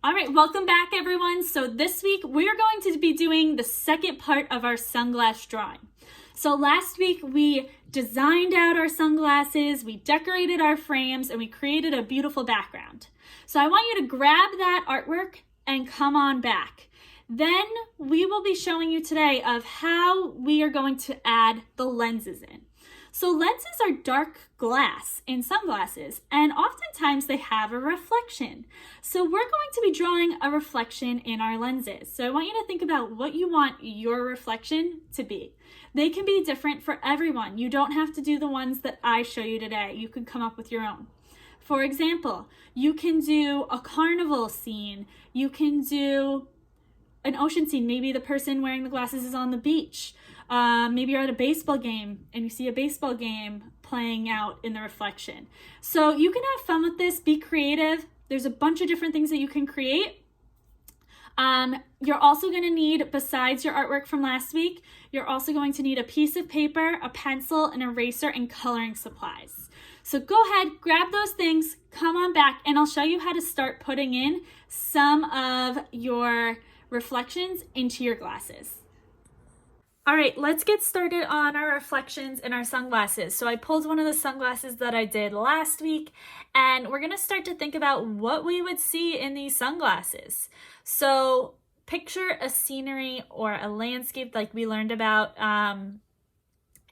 All right, welcome back everyone. So this week we're going to be doing the second part of our sunglass drawing. So last week we designed out our sunglasses, we decorated our frames, and we created a beautiful background. So I want you to grab that artwork and come on back. Then we will be showing you today of how we are going to add the lenses in. So lenses are dark glass in sunglasses, and oftentimes they have a reflection. So we're going to be drawing a reflection in our lenses. So I want you to think about what you want your reflection to be. They can be different for everyone. You don't have to do the ones that I show you today. You can come up with your own. For example, you can do a carnival scene. You can do an ocean scene. Maybe the person wearing the glasses is on the beach. Maybe you're at a baseball game and you see a baseball game playing out in the reflection. So you can have fun with this, be creative. There's a bunch of different things that you can create. You're also going to need, besides your artwork from last week, you're also going to need a piece of paper, a pencil, an eraser, and coloring supplies. So go ahead, grab those things, come on back, and I'll show you how to start putting in some of your reflections into your glasses. All right, let's get started on our reflections in our sunglasses. So I pulled one of the sunglasses that I did last week, and we're gonna start to think about what we would see in these sunglasses. So picture a scenery or a landscape like we learned about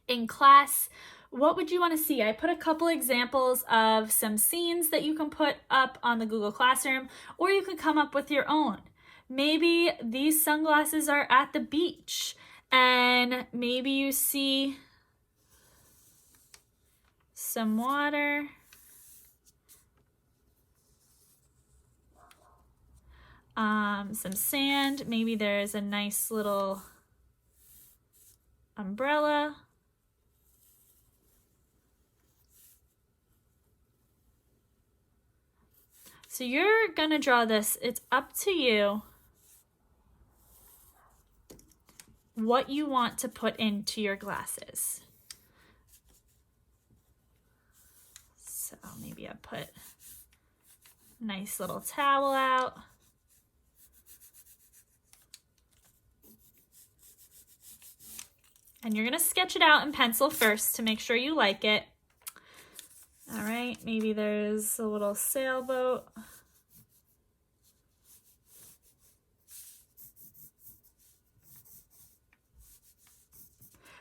in class. What would you wanna see? I put a couple examples of some scenes that you can put up on the Google Classroom, or you can come up with your own. Maybe these sunglasses are at the beach, and maybe you see some water, some sand, maybe there's a nice little umbrella. So you're gonna draw this, it's up to you what you want to put into your glasses. So maybe I put a nice little towel out. And you're gonna sketch it out in pencil first to make sure you like it. All right, maybe there's a little sailboat.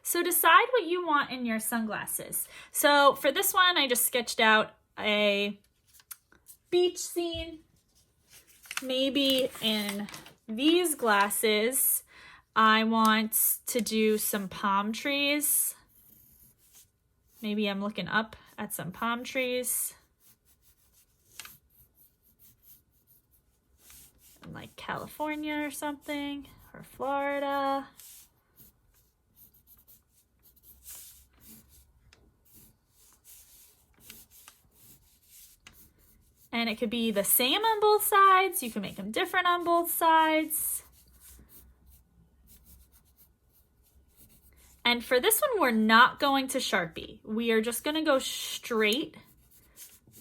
So decide what you want in your sunglasses. So for this one, I just sketched out a beach scene. Maybe in these glasses, I want to do some palm trees. Maybe I'm looking up at some palm trees. Like California or something, or Florida. And it could be the same on both sides. You can make them different on both sides. And for this one, we're not going to Sharpie. We are just gonna go straight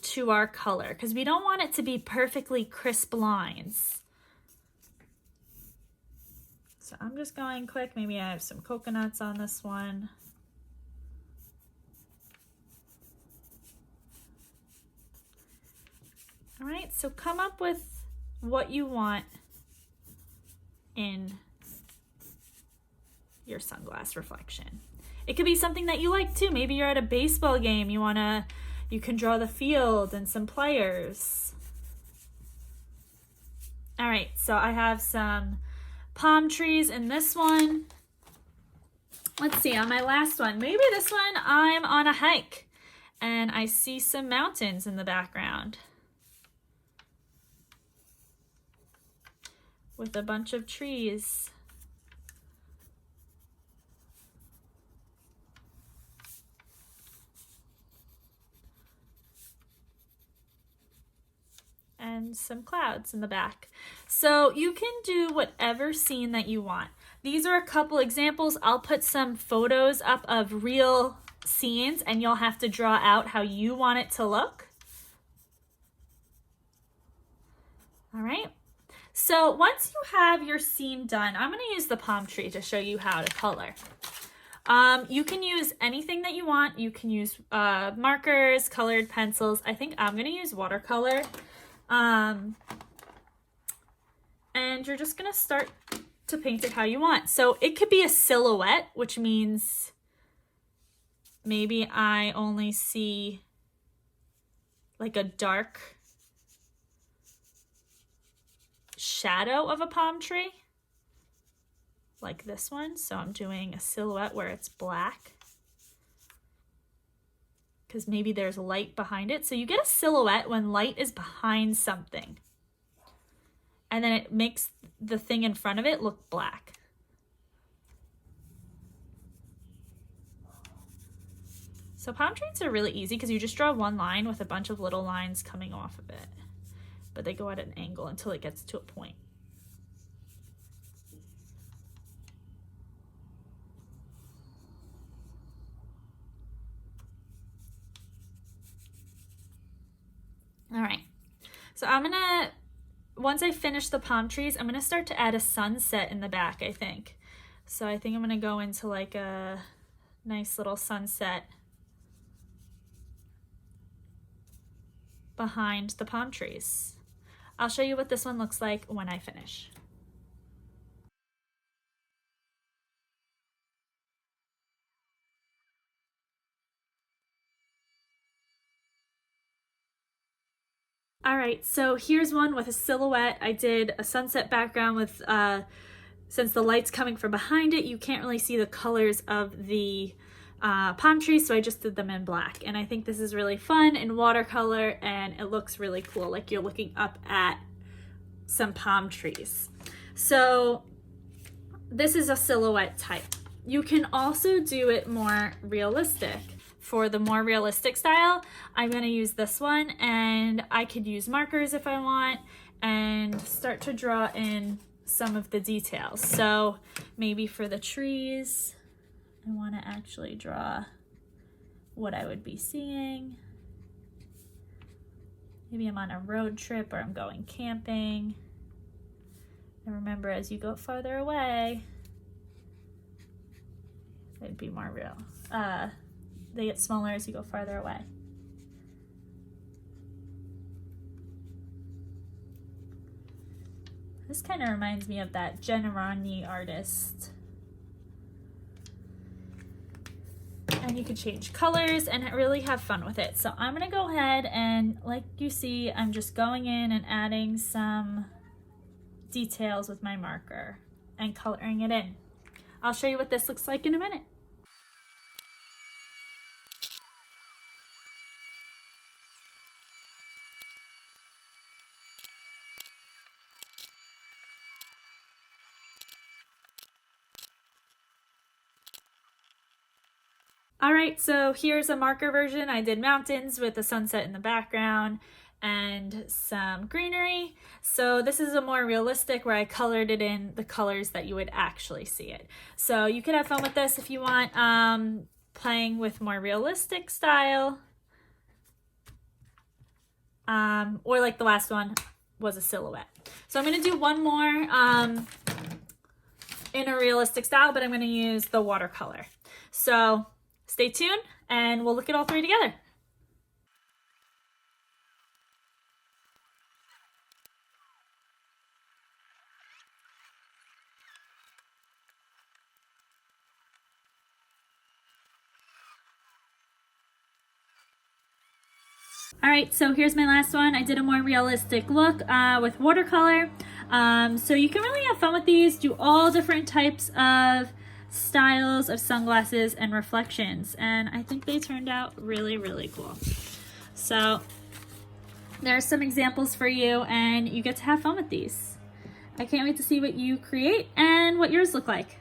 to our color because we don't want it to be perfectly crisp lines. So I'm just going quick. Maybe I have some coconuts on this one. All right, so come up with what you want in your sunglass reflection. It could be something that you like too. Maybe you're at a baseball game. You can draw the field and some players. All right, so I have some palm trees in this one. Let's see, on my last one, maybe this one, I'm on a hike and I see some mountains in the background with a bunch of trees. And some clouds in the back. So you can do whatever scene that you want. These are a couple examples. I'll put some photos up of real scenes and you'll have to draw out how you want it to look. All right. So once you have your scene done, I'm going to use the palm tree to show you how to color. You can use anything that you want. You can use markers, colored pencils. I think I'm going to use watercolor. And you're just going to start to paint it how you want. So it could be a silhouette, which means maybe I only see like a dark shadow of a palm tree, like this one. So I'm doing a silhouette where it's black because maybe there's light behind it. So you get a silhouette when light is behind something, and then it makes the thing in front of it look black. So palm trees are really easy because you just draw one line with a bunch of little lines coming off of it, but they go at an angle until it gets to a point. All right, so once I finish the palm trees, I'm gonna start to add a sunset in the back, I think. So I think I'm gonna go into like a nice little sunset behind the palm trees. I'll show you what this one looks like when I finish. All right, so here's one with a silhouette. I did a sunset background with, since the light's coming from behind it, you can't really see the colors of the palm trees, so I just did them in black. And I think this is really fun in watercolor, and it looks really cool, like you're looking up at some palm trees. So this is a silhouette type. You can also do it more realistic. For the more realistic style, I'm going to use this one, and I could use markers if I want and start to draw in some of the details. So maybe for the trees, I want to actually draw what I would be seeing. Maybe I'm on a road trip or I'm going camping. And remember, as you go farther away, it'd be more real. They get smaller as you go farther away. This kind of reminds me of that Generani artist. And you can change colors and really have fun with it. So I'm gonna go ahead and, like you see, I'm just going in and adding some details with my marker and coloring it in. I'll show you what this looks like in a minute. All right, so here's a marker version. I did mountains with the sunset in the background and some greenery. So this is a more realistic where I colored it in the colors that you would actually see it. So you could have fun with this if you want, playing with more realistic style. Or like the last one was a silhouette. So I'm gonna do one more in a realistic style, but I'm gonna use the watercolor. So stay tuned and we'll look at all three together. All right, so here's my last one. I did a more realistic look with watercolor. So you can really have fun with these, do all different types of styles of sunglasses and reflections, and I think they turned out really, really cool. So there's some examples for you, and you get to have fun with these. I can't wait to see what you create and what yours look like.